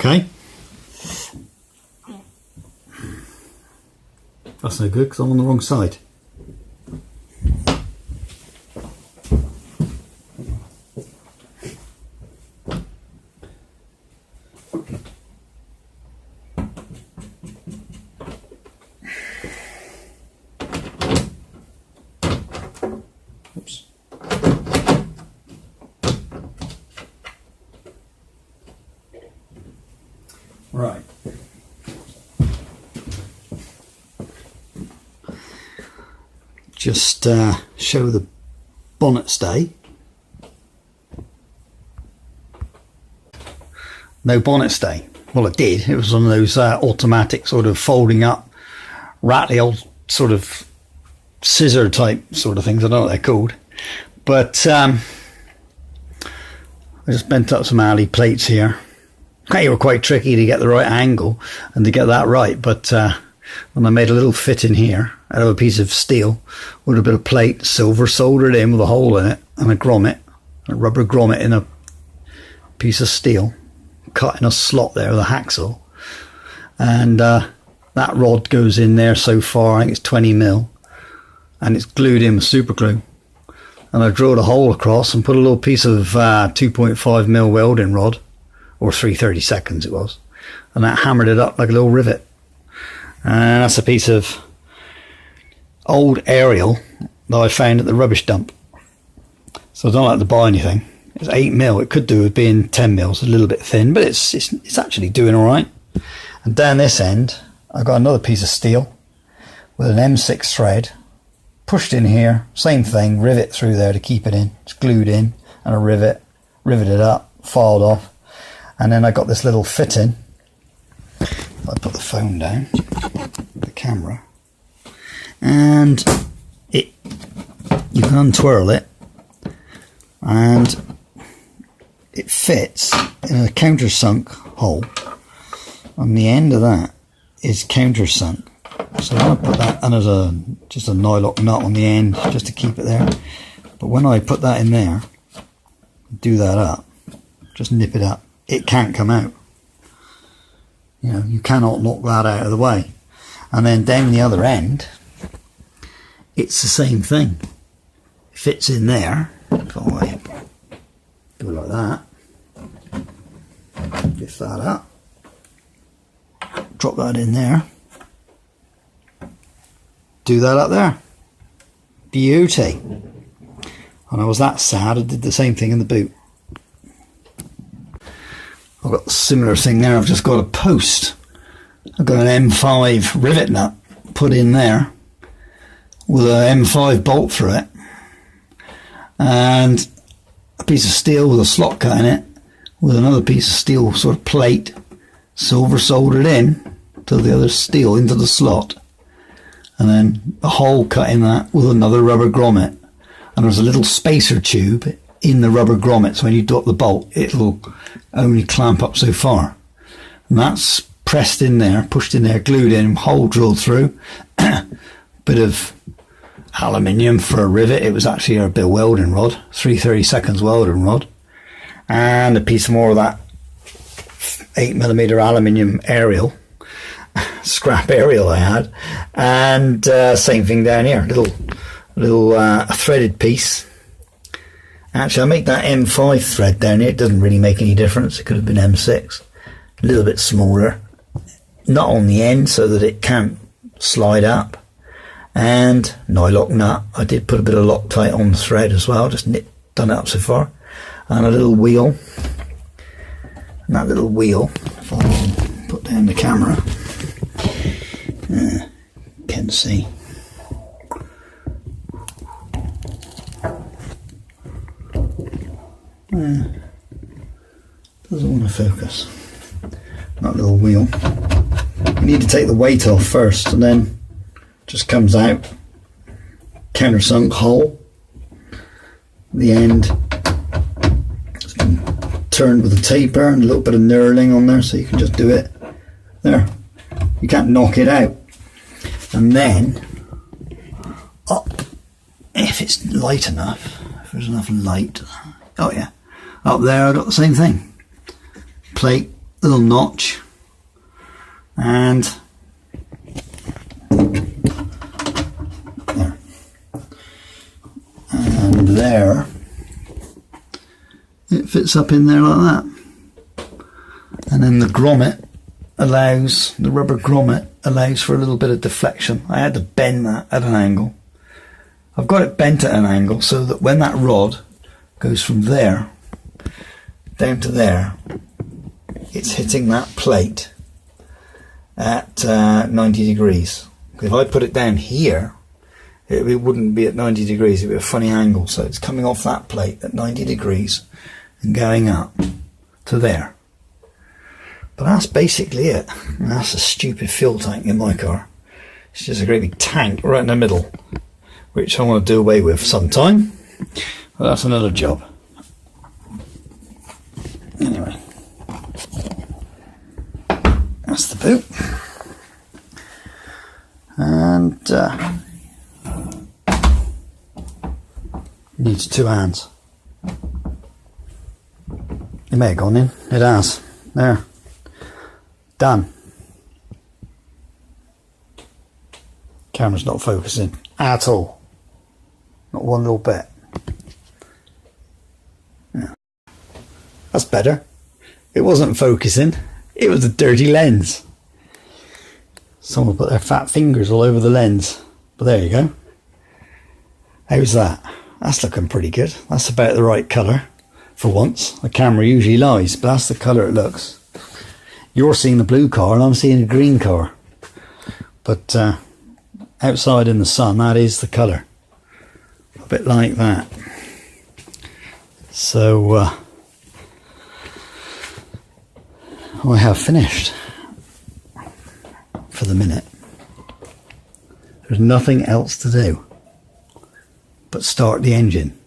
Okay. That's no good because I'm on the wrong side. Oops. Right. Just show the bonnet stay. No bonnet stay. Well, it did. It was one of those automatic sort of folding up, rattly old sort of scissor type sort of things. I don't know what they're called. But I just bent up some alley plates here. They were quite tricky to get the right angle and to get that right. But when I made a little fit in here out of a piece of steel with a bit of plate, silver soldered in with a hole in it and a grommet, a rubber grommet in a piece of steel, cut in a slot there with a hacksaw, and that rod goes in there so far. I think it's 20mm, and it's glued in with super glue. And I drilled a hole across and put a little piece of 2.5mm welding rod, or 3/32 it was, and that hammered it up like a little rivet. And that's a piece of old aerial that I found at the rubbish dump. So I don't like to buy anything. It's 8mm. It could do with being 10mm. It's a little bit thin, but it's actually doing all right. And down this end, I've got another piece of steel with an M6 thread pushed in here. Same thing, rivet through there to keep it in. It's glued in, and a riveted up, filed off. And then I got this little fitting. I put the phone down, the camera, and you can untwirl it, and it fits in a countersunk hole. On the end of that is countersunk. So I put that, and there's just a nylock nut on the end just to keep it there. But when I put that in there, do that up, just nip it up, it can't come out. You know, you cannot knock that out of the way. And then down the other end, it's the same thing. It fits in there. If I do it like that, lift that up, drop that in there, do that up there. Beauty. And I was that sad, I did the same thing in the boot. I've got a similar thing there. I've just got a post. I've got an M5 rivet nut put in there with an M5 bolt through it, and a piece of steel with a slot cut in it with another piece of steel sort of plate, silver soldered in to the other steel into the slot, and then a hole cut in that with another rubber grommet, and there's a little spacer tube in the rubber grommet, so when you drop the bolt it'll only clamp up so far, and that's pressed in there, pushed in there, glued in, hole drilled through. Bit of aluminium for a rivet. It was actually a bit of welding rod, 3/32 welding rod, and a piece more of that 8mm aluminium aerial, scrap aerial I had, and same thing down here, little threaded piece. Actually, I make that M5 thread down here. It doesn't really make any difference. It could have been M6. A little bit smaller. Not on the end so that it can't slide up. And nylock nut. I did put a bit of Loctite on the thread as well. Just done it up so far. And a little wheel. And that little wheel, if I can put down the camera, can see. Doesn't want to focus. That little wheel. You need to take the weight off first, and then just comes out. Countersunk hole. The end has been turned with a taper and a little bit of knurling on there, so you can just do it there. You can't knock it out. And then up, if it's light enough, if there's enough light. Oh yeah. Up there I got the same thing. Plate, little notch, and there, and there. It fits up in there like that. And then the grommet allows, the rubber grommet allows for a little bit of deflection. I had to bend that at an angle. I've got it bent at an angle so that when that rod goes from there down to there, it's hitting that plate at 90 degrees. If I put it down here, it wouldn't be at 90 degrees, it would be a funny angle. So it's coming off that plate at 90 degrees and going up to there. But that's basically it. And that's a stupid fuel tank in my car. It's just a great big tank right in the middle, which I want to do away with sometime. But that's another job. Anyway, that's the boot. And needs 2 hands. It may have gone in. It has. There. Done. Camera's not focusing at all. Not one little bit. Yeah. That's better. It wasn't focusing. It was a dirty lens. Someone put their fat fingers all over the lens. But there you go. How's that? That's looking pretty good. That's about the right colour. For once. The camera usually lies, but that's the colour it looks. You're seeing the blue car and I'm seeing a green car. But outside in the sun, that is the colour. A bit like that. So I have finished for the minute. There's nothing else to do but start the engine.